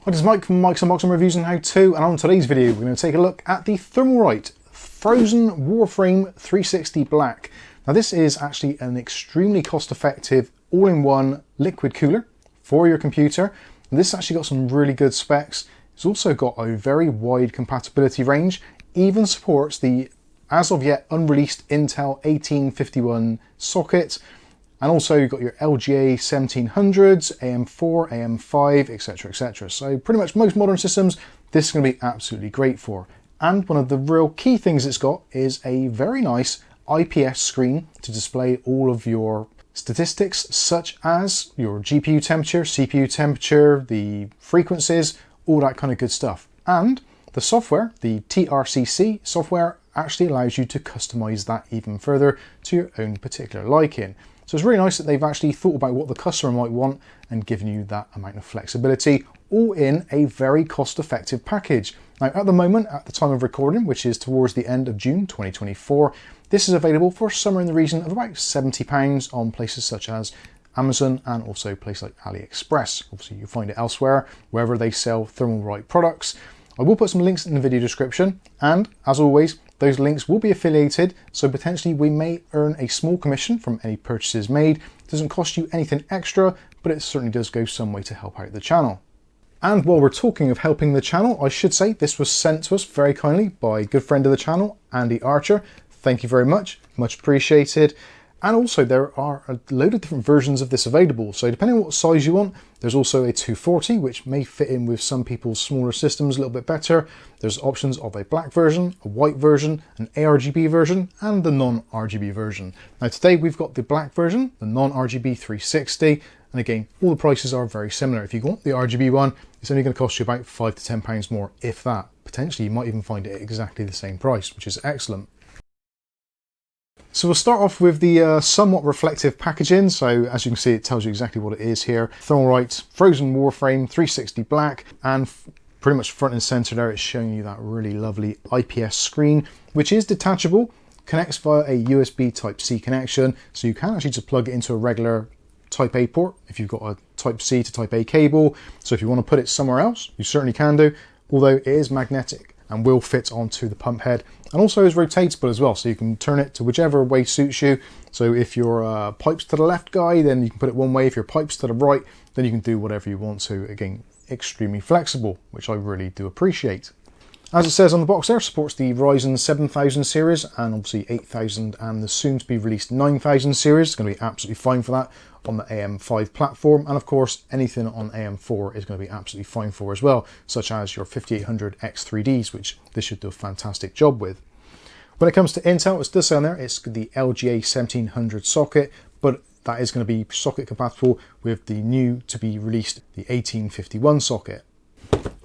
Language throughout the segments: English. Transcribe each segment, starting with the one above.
Hi, this is Mike from Mike's Unboxing Reviews and How To, and on today's video we're going to take a look at the Thermalright Frozen Warframe 360 Black. Now this is actually an extremely cost-effective all-in-one liquid cooler for your computer. And this has actually got some really good specs. It's also got a very wide compatibility range, even supports the as of yet unreleased Intel 1851 socket. And also you've got your LGA 1700s, AM4, AM5, etc, etc. So pretty much most modern systems, this is going to be absolutely great for. And one of the real key things it's got is a very nice IPS screen to display all of your statistics, such as your GPU temperature, CPU temperature, the frequencies, all that kind of good stuff. And the software, the TRCC software, actually allows you to customize that even further to your own particular liking. So it's really nice that they've actually thought about what the customer might want and given you that amount of flexibility, all in a very cost-effective package. Now at the moment, at the time of recording, which is towards the end of June 2024, this is available for somewhere in the region of about £70 on places such as Amazon and also places like AliExpress. Obviously you'll find it elsewhere, wherever they sell Thermalright products. I will put some links in the video description, and as always, those links will be affiliated, so potentially we may earn a small commission from any purchases made. It doesn't cost you anything extra, but it certainly does go some way to help out the channel. And while we're talking of helping the channel, I should say this was sent to us very kindly by a good friend of the channel, Andy Archer. Thank you very much appreciated. And also there are a load of different versions of this available. So depending on what size you want, there's also a 240, which may fit in with some people's smaller systems a little bit better. There's options of a black version, a white version, an ARGB version, and the non-RGB version. Now today we've got the black version, the non-RGB 360. And again, all the prices are very similar. If you want the RGB one, it's only going to cost you about £5 to £10 more, if that. Potentially you might even find it at exactly the same price, which is excellent. So we'll start off with the somewhat reflective packaging. So as you can see, it tells you exactly what it is here. Thermalright Frozen Warframe 360 Black, and pretty much front and center there, it's showing you that really lovely IPS screen, which is detachable, connects via a USB Type-C connection. So you can actually just plug it into a regular Type A port if you've got a Type-C to Type A cable. So if you want to put it somewhere else, you certainly can do, although it is magnetic and will fit onto the pump head, and also is rotatable as well, so you can turn it to whichever way suits you. So if you're pipes to the left guy, then you can put it one way. If you're pipes to the right, then you can do whatever you want to. Again, extremely flexible, which I really do appreciate. As it says on the box there, supports the Ryzen 7000 series and obviously 8000 and the soon to be released 9000 series. It's going to be absolutely fine for that on the AM5 platform, and of course anything on AM4 is going to be absolutely fine for as well, such as your 5800 X3Ds, which this should do a fantastic job with. When it comes to Intel, it does say on there it's the LGA 1700 socket, but that is going to be socket compatible with the new to be released the 1851 socket.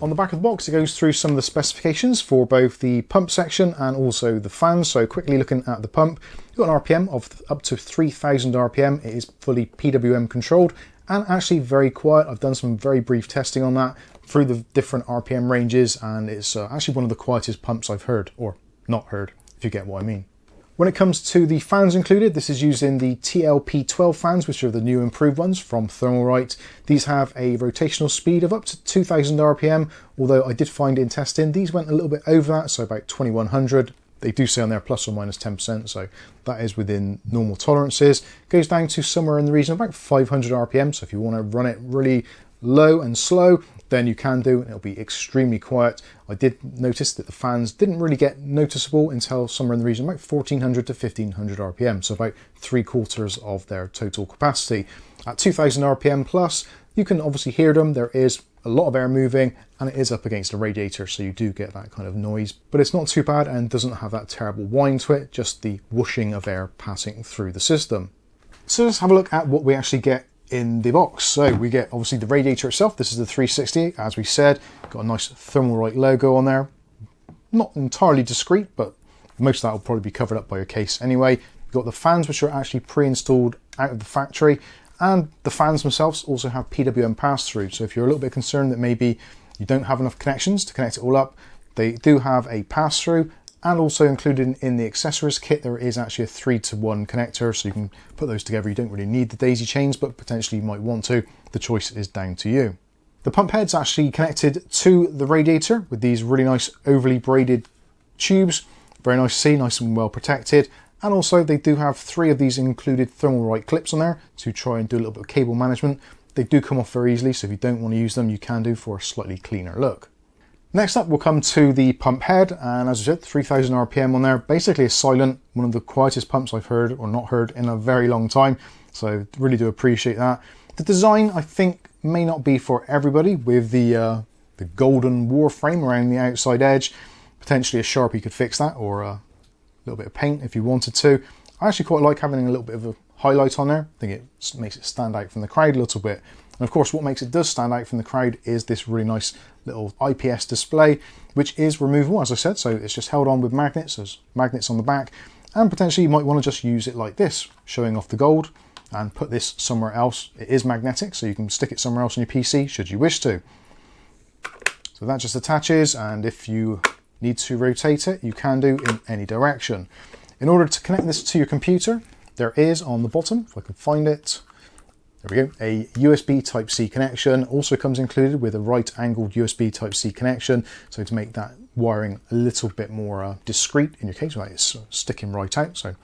On the back of the box, it goes through some of the specifications for both the pump section and also the fans. So quickly looking at the pump, you've got an RPM of up to 3000 RPM. It is fully PWM controlled and actually very quiet. I've done some very brief testing on that through the different RPM ranges, and it's actually one of the quietest pumps I've heard, or not heard, if you get what I mean. When it comes to the fans included, this is using the TLP12 fans, which are the new improved ones from Thermalright. These have a rotational speed of up to 2000 RPM, although I did find in testing, these went a little bit over that, so about 2100. They do say on there plus or minus 10%, so that is within normal tolerances. It goes down to somewhere in the region of about 500 RPM, so if you want to run it really low and slow, then you can do, and it'll be extremely quiet. I did notice that the fans didn't really get noticeable until somewhere in the region about 1400 to 1500 RPM, so about 3/4 of their total capacity. At 2000 RPM plus, you can obviously hear them. There is a lot of air moving, and it is up against a radiator, so you do get that kind of noise, but it's not too bad and doesn't have that terrible whine to it, just the whooshing of air passing through the system. So let's have a look at what we actually get in the box. So we get obviously the radiator itself. This is the 360, as we said. Got a nice Thermalright logo on there. Not entirely discreet, but most of that will probably be covered up by your case anyway. You've got the fans, which are actually pre-installed out of the factory, and the fans themselves also have PWM pass-through. So if you're a little bit concerned that maybe you don't have enough connections to connect it all up, they do have a pass-through. And also included in the accessories kit, there is actually a 3-to-1 connector, so you can put those together. You don't really need the daisy chains, but potentially you might want to. The choice is down to you. The pump head's actually connected to the radiator with these really nice overly braided tubes. Very nice to see, nice and well protected. And also they do have 3 of these included Thermalright clips on there to try and do a little bit of cable management. They do come off very easily, so if you don't want to use them, you can do for a slightly cleaner look. Next up, we'll come to the pump head, and as I said, 3000 RPM on there. Basically a silent, one of the quietest pumps I've heard or not heard in a very long time, so really do appreciate that. The design, I think, may not be for everybody with the golden Warframe around the outside edge. Potentially a Sharpie could fix that, or a little bit of paint if you wanted to. I actually quite like having a little bit of a highlight on there. I think it makes it stand out from the crowd a little bit. And of course, what makes it does stand out from the crowd is this really nice little IPS display, which is removable, as I said. So it's just held on with magnets. There's magnets on the back, and potentially you might want to just use it like this, showing off the gold, and put this somewhere else. It is magnetic, so you can stick it somewhere else on your PC should you wish to. So that just attaches, and if you need to rotate it, you can do in any direction. In order to connect this to your computer, there is on the bottom, if I can find it, there we go, a USB Type-C connection. Also comes included with a right-angled USB Type-C connection, so to make that wiring a little bit more discreet in your case, like it's sticking right out. So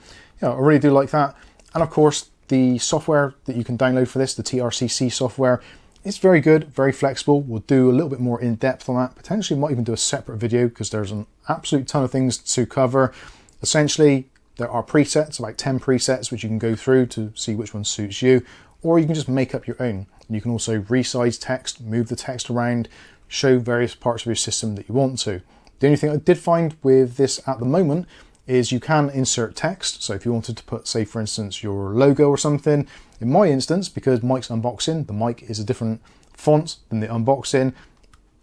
yeah, I really do like that. And of course, the software that you can download for this, the TRCC software, it's very good, very flexible. We'll do a little bit more in depth on that. Potentially might even do a separate video because there's an absolute ton of things to cover. Essentially, there are presets, about 10 presets, which you can go through to see which one suits you, or you can just make up your own. You can also resize text, move the text around, show various parts of your system that you want to. The only thing I did find with this at the moment is you can insert text. So if you wanted to put, say for instance, your logo or something, in my instance, because Mike's unboxing, the mic is a different font than the unboxing.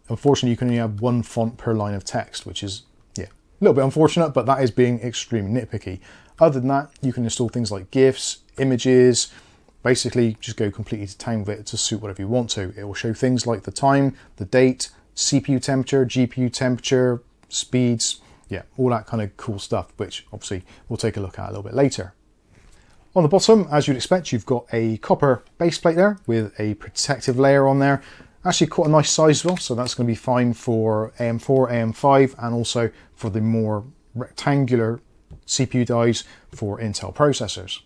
Unfortunately, you can only have 1 font per line of text, which is, yeah, a little bit unfortunate, but that is being extremely nitpicky. Other than that, you can install things like GIFs, images, basically just go completely to town with it to suit whatever you want to. It will show things like the time, the date, CPU temperature, GPU temperature, speeds, yeah, all that kind of cool stuff, which obviously we'll take a look at a little bit later. On the bottom, as you'd expect, you've got a copper base plate there with a protective layer on there. Actually quite a nice size as well, so that's going to be fine for AM4, AM5, and also for the more rectangular CPU dies for Intel processors.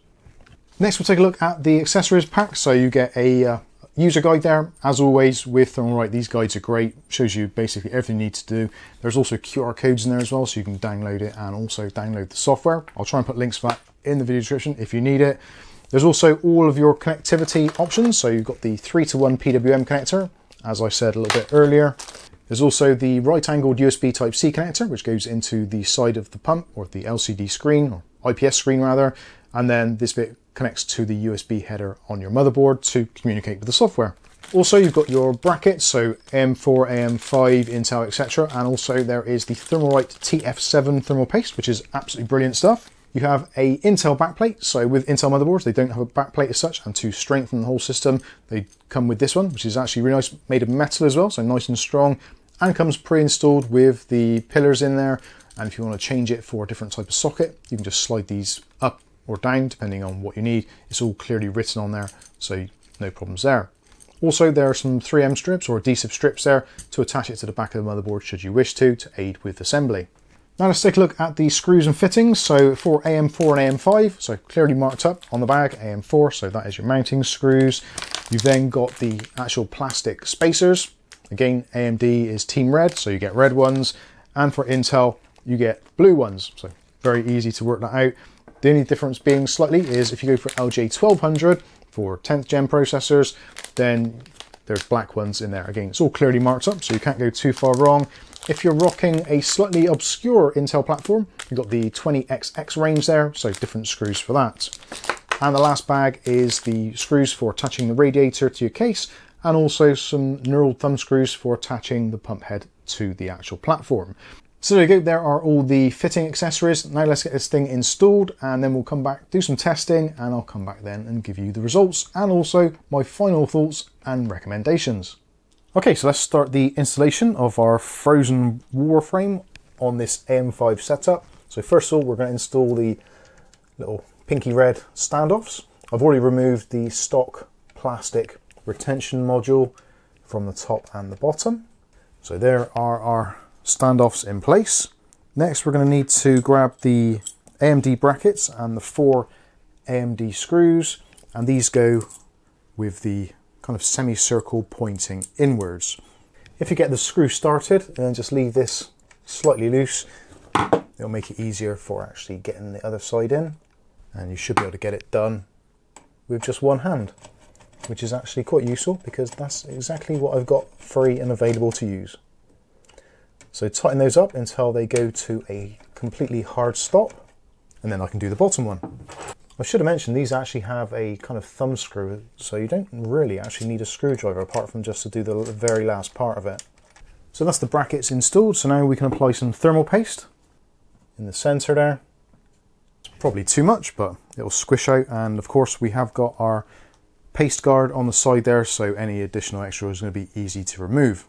Next, we'll take a look at the accessories pack. So you get a user guide there. As always with Thermalright, these guides are great. Shows you basically everything you need to do. There's also QR codes in there as well, so you can download it and also download the software. I'll try and put links for that in the video description if you need it. There's also all of your connectivity options. So you've got the 3-to-1 PWM connector, as I said a little bit earlier. There's also the right-angled USB Type-C connector, which goes into the side of the pump, or the LCD screen, or IPS screen rather. And then this bit connects to the USB header on your motherboard to communicate with the software. Also, you've got your brackets, so AM4, AM5, Intel, etc. And also there is the Thermalright TF7 thermal paste, which is absolutely brilliant stuff. You have a Intel backplate, so with Intel motherboards, they don't have a backplate as such, and to strengthen the whole system, they come with this one, which is actually really nice, made of metal as well, so nice and strong, and comes pre-installed with the pillars in there. And if you want to change it for a different type of socket, you can just slide these up or down depending on what you need. It's all clearly written on there, so no problems there. Also, there are some 3M strips or adhesive strips there to attach it to the back of the motherboard should you wish to aid with assembly. Now let's take a look at the screws and fittings. So for AM4 and AM5, so clearly marked up on the bag, AM4, so that is your mounting screws. You've then got the actual plastic spacers. Again, AMD is Team Red, so you get red ones, and for Intel, you get blue ones. So very easy to work that out. The only difference being slightly is if you go for LJ1200 for 10th gen processors, then there's black ones in there. Again, it's all clearly marked up, so you can't go too far wrong. If you're rocking a slightly obscure Intel platform, you've got the 20XX range there, so different screws for that. And the last bag is the screws for attaching the radiator to your case, and also some knurled thumb screws for attaching the pump head to the actual platform. So there you go, there are all the fitting accessories. Now let's get this thing installed, and then we'll come back, do some testing, and I'll come back then and give you the results and also my final thoughts and recommendations. Okay, so let's start the installation of our frozen Warframe on this AM5 setup. So first of all, we're going to install the little pinky red standoffs. I've already removed the stock plastic retention module from the top and the bottom. So there are our standoffs in place. Next we're going to need to grab the AMD brackets and the 4 AMD screws, and these go with the kind of semicircle pointing inwards. If you get the screw started, then just leave this slightly loose. It'll make it easier for actually getting the other side in, and you should be able to get it done with just one hand, which is actually quite useful because that's exactly what I've got free and available to use. So tighten those up until they go to a completely hard stop, and then I can do the bottom one. I should have mentioned these actually have a kind of thumb screw, so you don't really actually need a screwdriver apart from just to do the very last part of it. So that's the brackets installed, so now we can apply some thermal paste in the center there. It's probably too much, but it'll squish out, and of course we have got our paste guard on the side there, so any additional extra is going to be easy to remove.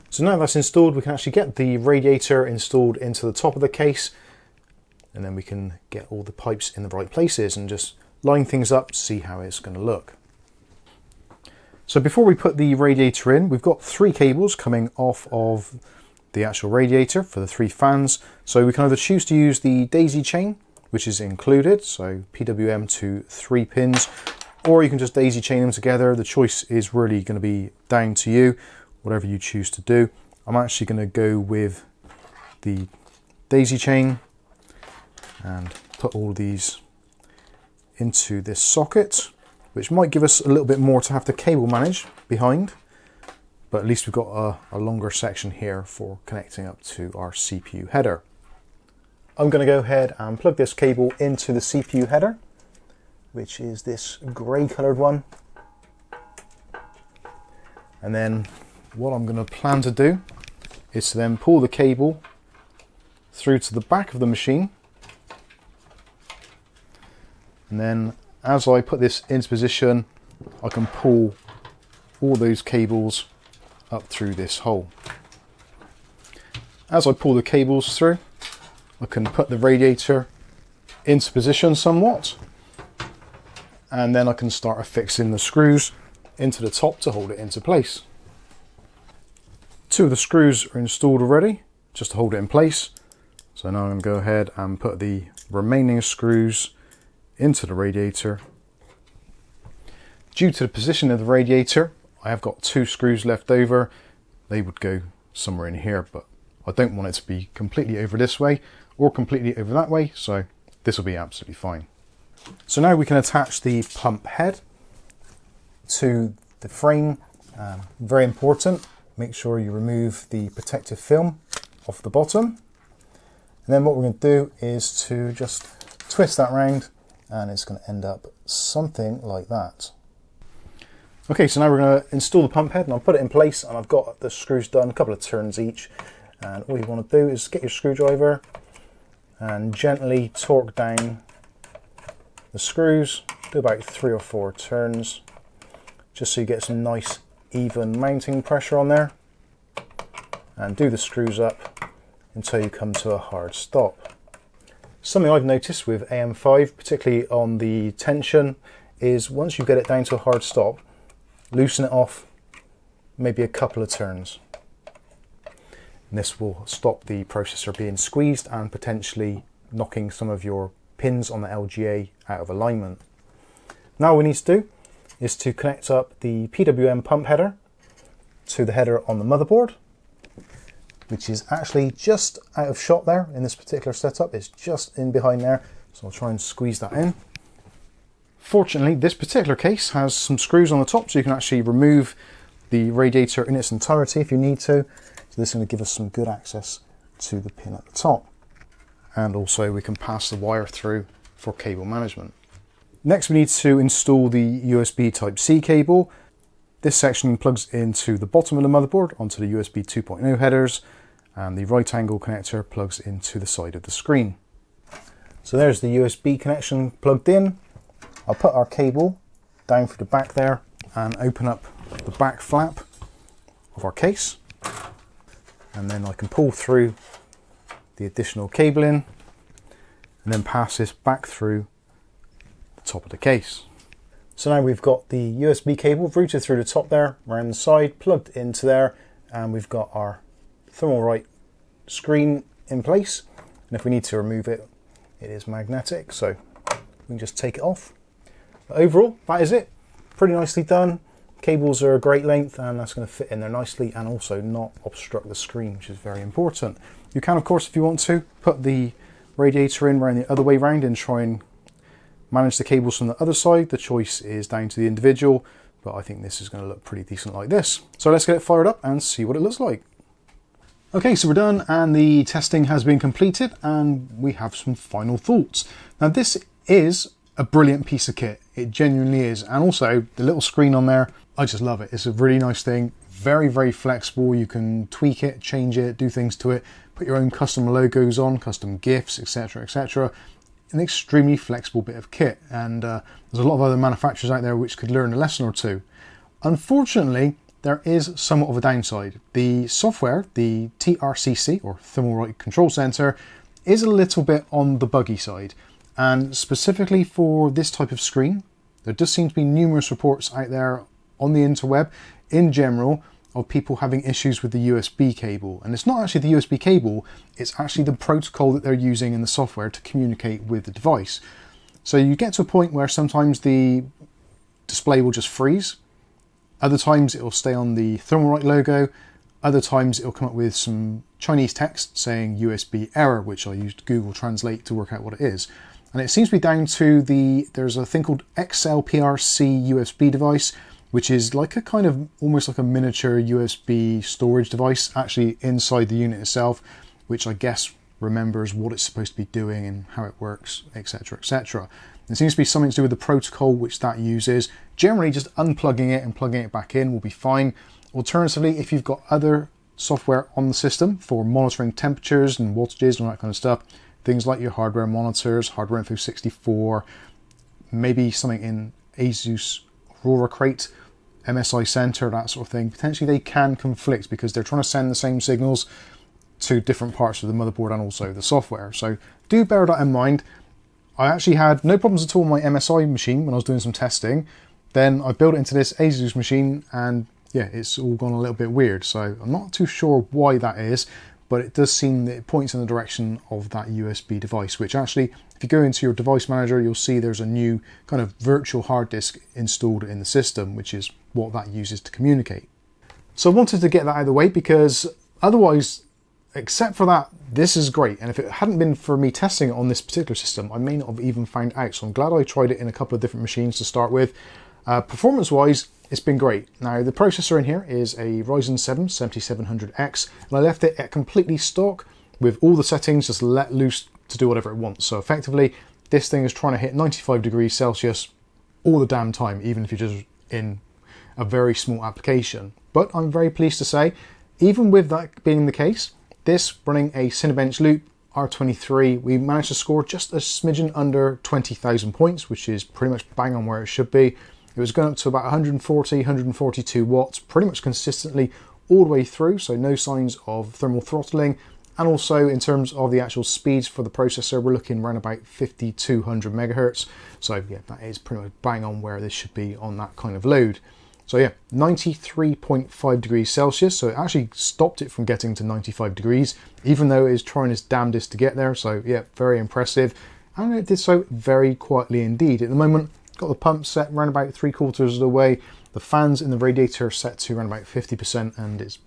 So now that's installed, we can actually get the radiator installed into the top of the case, and then we can get all the pipes in the right places and just line things up, see how it's going to look. So before we put the radiator in, we've got 3 cables coming off of the actual radiator for the 3 fans. So we can either choose to use the daisy chain, which is included, so PWM to 3 pins, or you can just daisy chain them together. The choice is really going to be down to you, whatever you choose to do. I'm actually going to go with the daisy chain and put all these into this socket, which might give us a little bit more to have to cable manage behind, but at least we've got a longer section here for connecting up to our CPU header. I'm going to go ahead and plug this cable into the CPU header, which is this grey coloured one. And then what I'm going to plan to do is to then pull the cable through to the back of the machine. And then as I put this into position, I can pull all those cables up through this hole. As I pull the cables through, I can put the radiator into position somewhat, and then I can start affixing the screws into the top to hold it into place. 2 of the screws are installed already, just to hold it in place. So now I'm going to go ahead and put the remaining screws into the radiator. Due to the position of the radiator, I have got 2 screws left over. They would go somewhere in here, but I don't want it to be completely over this way or completely over that way, so this will be absolutely fine. So now we can attach the pump head to the frame. Very important, make sure you remove the protective film off the bottom. And then what we're going to do is to just twist that round, and it's going to end up something like that. Okay, so now we're going to install the pump head, and I'll put it in place, and I've got the screws done, a couple of turns each. And all you want to do is get your screwdriver and gently torque down the screws. Do about 3 or 4 turns, just so you get some nice even mounting pressure on there. And do the screws up until you come to a hard stop. Something I've noticed with AM5, particularly on the tension, is once you get it down to a hard stop, loosen it off maybe a couple of turns. And this will stop the processor being squeezed and potentially knocking some of your pins on the LGA out of alignment. Now what we need to do is to connect up the PWM pump header to the header on the motherboard, which is actually just out of shot there in this particular setup. It's just in behind there, so I'll try and squeeze that in. Fortunately, this particular case has some screws on the top, so you can actually remove the radiator in its entirety if you need to. So this is going to give us some good access to the pin at the top. And also we can pass the wire through for cable management. Next we need to install the USB Type-C cable. This section plugs into the bottom of the motherboard onto the USB 2.0 headers, and the right angle connector plugs into the side of the screen. So there's the USB connection plugged in. I'll put our cable down through the back there and open up the back flap of our case, and then I can pull through the additional cable in and then pass this back through the top of the case. So now we've got the USB cable routed through the top there, around the side, plugged into there, and we've got our Thermalright screen in place. And if we need to remove it, it is magnetic, so we can just take it off. But overall, that is it. Pretty nicely done. Cables are a great length, and that's going to fit in there nicely and also not obstruct the screen, which is very important. You can, of course, if you want to, put the radiator in around the other way round and try and manage the cables from the other side. The choice is down to the individual, but I think this is going to look pretty decent like this. So let's get it fired up and see what it looks like. Okay, so we're done and the testing has been completed and we have some final thoughts. Now this is a brilliant piece of kit. It genuinely is. And also the little screen on there, I just love it. It's a really nice thing. Very, very flexible. You can tweak it, change it, do things to it, put your own custom logos on, custom GIFs, etc., etc. An extremely flexible bit of kit. And there's a lot of other manufacturers out there which could learn a lesson or two. Unfortunately, there is somewhat of a downside. The software, the TRCC, or Thermalright Control Centre, is a little bit on the buggy side. And specifically for this type of screen, there does seem to be numerous reports out there on the interweb in general of people having issues with the USB cable. And it's not actually the USB cable, it's actually the protocol that they're using in the software to communicate with the device. So you get to a point where sometimes the display will just freeze. Other times it will stay on the Thermalright logo. Other times it will come up with some Chinese text saying USB error, which I used Google Translate to work out what it is. And it seems to be down to there's a thing called XLPRC USB device, which is like a kind of almost like a miniature USB storage device actually inside the unit itself, which I guess remembers what it's supposed to be doing and how it works, etc., etc. It seems to be something to do with the protocol which that uses. Generally, just unplugging it and plugging it back in will be fine. Alternatively, if you've got other software on the system for monitoring temperatures and wattages and all that kind of stuff, things like your hardware monitors, Hardware Info 64, maybe something in ASUS Aurora Crate, MSI Center, that sort of thing, potentially they can conflict because they're trying to send the same signals to different parts of the motherboard and also the software. So do bear that in mind. I actually had no problems at all on my MSI machine when I was doing some testing. Then I built it into this ASUS machine and yeah, it's all gone a little bit weird. So I'm not too sure why that is, but it does seem that it points in the direction of that USB device, which actually, if you go into your device manager, you'll see there's a new kind of virtual hard disk installed in the system, which is what that uses to communicate. So I wanted to get that out of the way because otherwise, except for that, this is great. And if it hadn't been for me testing it on this particular system, I may not have even found out. So I'm glad I tried it in a couple of different machines to start with. Performance-wise, it's been great. Now, the processor in here is a Ryzen 7 7700X, and I left it at completely stock with all the settings just let loose to do whatever it wants. So effectively, this thing is trying to hit 95 degrees Celsius all the damn time, even if you're just in a very small application. But I'm very pleased to say, even with that being the case, this running a Cinebench Loop R23, we managed to score just a smidgen under 20,000 points, which is pretty much bang on where it should be. It was going up to about 140, 142 watts, pretty much consistently all the way through, so no signs of thermal throttling. And also in terms of the actual speeds for the processor, we're looking around about 5200 megahertz. So yeah, that is pretty much bang on where this should be on that kind of load. So yeah, 93.5 degrees Celsius. So it actually stopped it from getting to 95 degrees, even though it is trying its damnedest to get there. So yeah, very impressive. And it did so very quietly indeed. At the moment, got the pump set around about 3/4 of the way. The fans in the radiator are set to around about 50%, and it's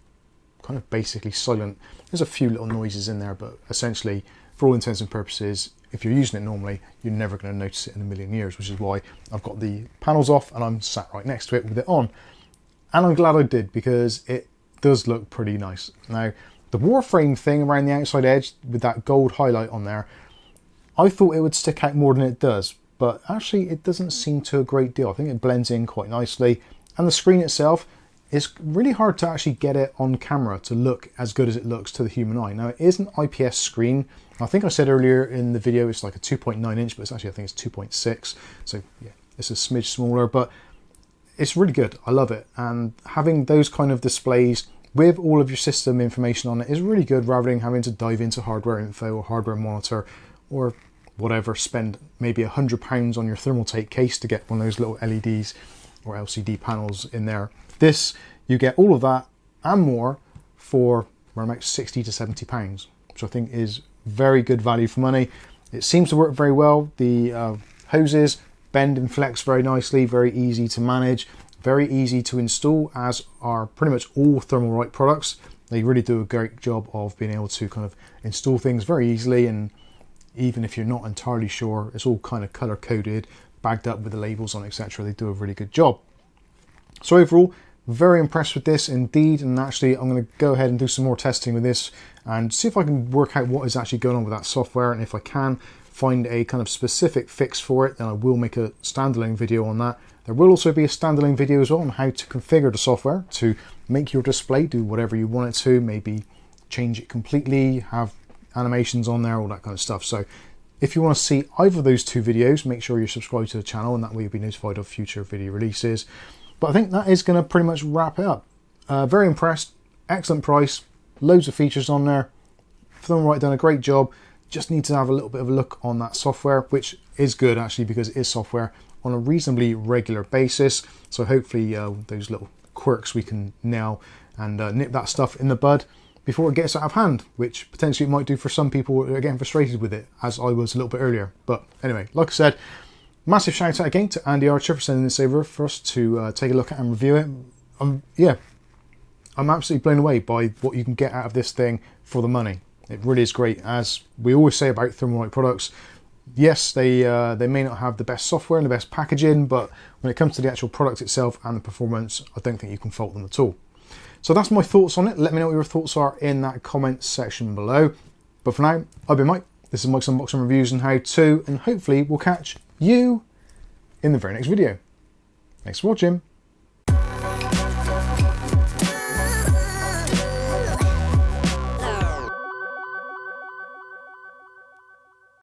kind of basically silent. There's a few little noises in there, but essentially, for all intents and purposes, if you're using it normally, you're never going to notice it in a million years, which is why I've got the panels off and I'm sat right next to it with it on. And I'm glad I did, because it does look pretty nice. Now, the Warframe thing around the outside edge with that gold highlight on there, I thought it would stick out more than it does, but actually it doesn't seem to a great deal. I think it blends in quite nicely. And the screen itself, it's really hard to actually get it on camera to look as good as it looks to the human eye. Now, it is an IPS screen. I think I said earlier in the video it's like a 2.9 inch, but it's actually, I think it's 2.6. So yeah, it's a smidge smaller, but it's really good. I love it. And having those kind of displays with all of your system information on it is really good, rather than having to dive into hardware info or hardware monitor or whatever, spend maybe £100 on your Thermaltake case to get one of those little LEDs or LCD panels in there. This, you get all of that and more for around about £60 to £70, which I think is very good value for money. It seems to work very well. The hoses bend and flex very nicely, very easy to manage, very easy to install, as are pretty much all Thermalright products. They really do a great job of being able to kind of install things very easily, and even if you're not entirely sure, it's all kind of color coded, bagged up with the labels on, etc. They do a really good job. So overall, very impressed with this indeed, and actually I'm going to go ahead and do some more testing with this and see if I can work out what is actually going on with that software, and if I can find a kind of specific fix for it, then I will make a standalone video on that. There will also be a standalone video as well on how to configure the software to make your display do whatever you want it to, maybe change it completely, have animations on there, all that kind of stuff. So if you want to see either of those two videos, make sure you're subscribed to the channel, and that way you'll be notified of future video releases. But I think that is going to pretty much wrap it up. Very impressed, excellent price, loads of features on there. Thermalright done a great job. Just need to have a little bit of a look on that software, which is good actually, because it is software on a reasonably regular basis. So hopefully those little quirks we can nail and nip that stuff in the bud before it gets out of hand, which potentially it might do for some people who are getting frustrated with it, as I was a little bit earlier. But anyway, like I said, massive shout out again to Andy Archer for sending this over for us to take a look at and review it. Yeah, I'm absolutely blown away by what you can get out of this thing for the money. It really is great. As we always say about Thermalright products, yes, they may not have the best software and the best packaging, but when it comes to the actual product itself and the performance, I don't think you can fault them at all. So that's my thoughts on it. Let me know what your thoughts are in that comments section below. But for now, I've been Mike. This is Mike's Unboxing Reviews and How To, and hopefully we'll catch you in the very next video. Thanks for watching.